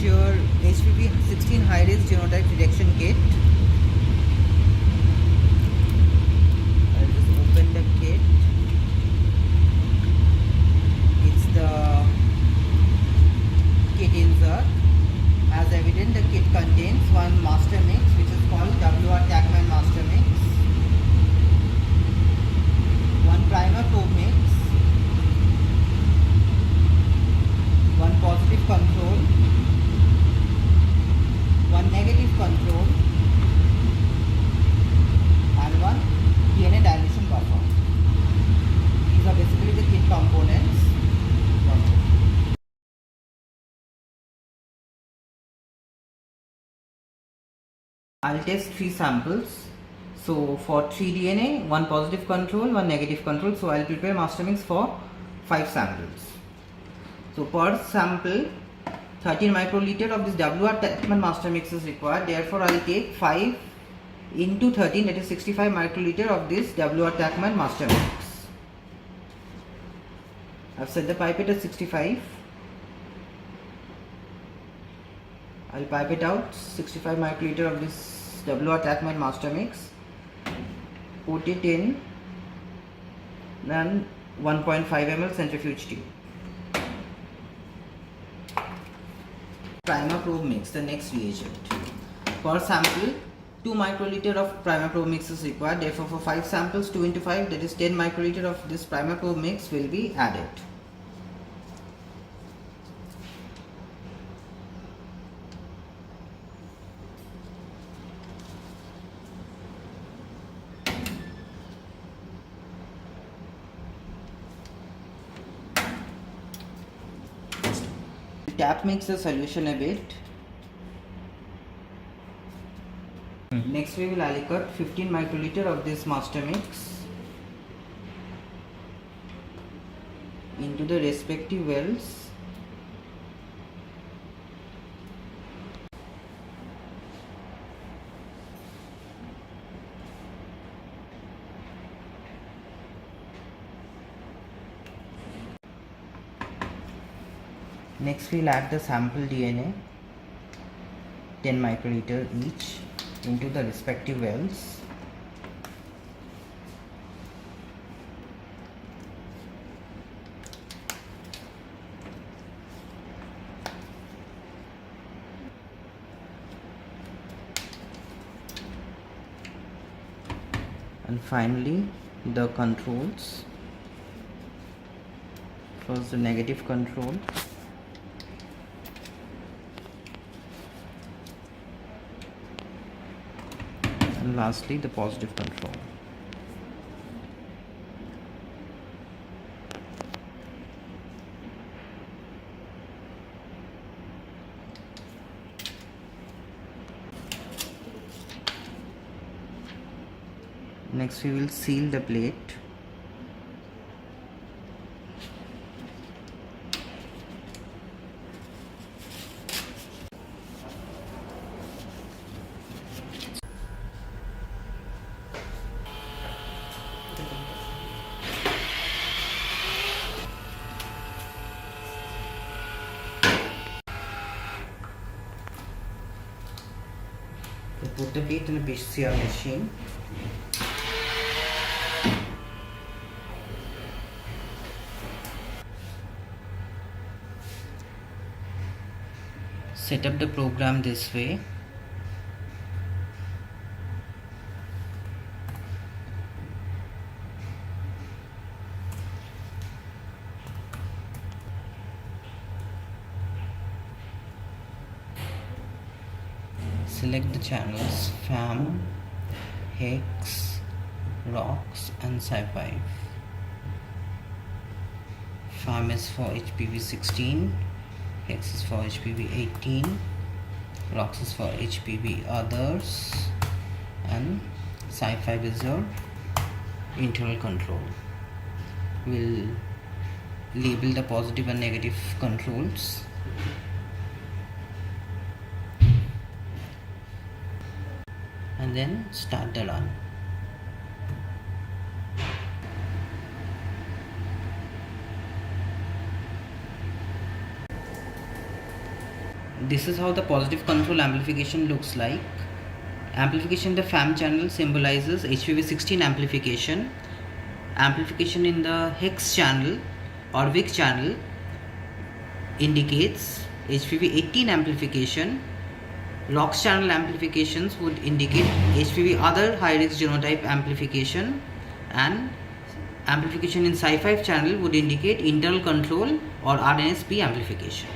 DiAGSure HPV-16 high-risk genotype detection kit. I'll just open the kit. It's the kit insert. As evident, the kit contains one master mix, which is called WR-Tachman master mix, one primer probe mix, one positive control, one negative control, and one DNA dilution buffer. These are basically the kit components. I'll test 3 samples. So for 3 DNA, one positive control, one negative control. So I'll prepare master mix for 5 samples. So per sample, 13 microliter of this WR-Tachman master mix is required. Therefore, I'll take 5 into 13, that is 65 microliter of this WR-Tachman master mix. I've set the pipette at 65. I'll pipe it out 65 microliter of this WR-Tachman master mix, put it in then 1.5 ml centrifuge tube. Primer probe mix, the next reagent. Per sample, 2 microliter of primer probe mix is required. Therefore, for 5 samples, 2 into 5, that is 10 microliter of this primer probe mix will be added. Tap mix the solution a bit. Next we will allocate 15 microliter of this master mix into the respective wells. Next we will add the sample DNA, 10 microliter each, into the respective wells. And finally the controls. First the negative control. And lastly the positive control. Next we will seal the plate. Put the plate in a PCR machine. Set up the program this way. Select the channels FAM, HEX, ROX and Sci5. FAM is for HPV-16, HEX is for HPV-18, ROX is for HPV others, and Sci5 is your internal control. We'll label the positive and negative controls. And then start the run. This is how the positive control amplification looks like. Amplification in the FAM channel symbolizes HPV-16 amplification. Amplification in the HEX channel or WIC channel indicates HPV-18 amplification. LOX channel amplifications would indicate HPV other high-risk genotype amplification, and amplification in Cy5 channel would indicate internal control or RNSP amplification.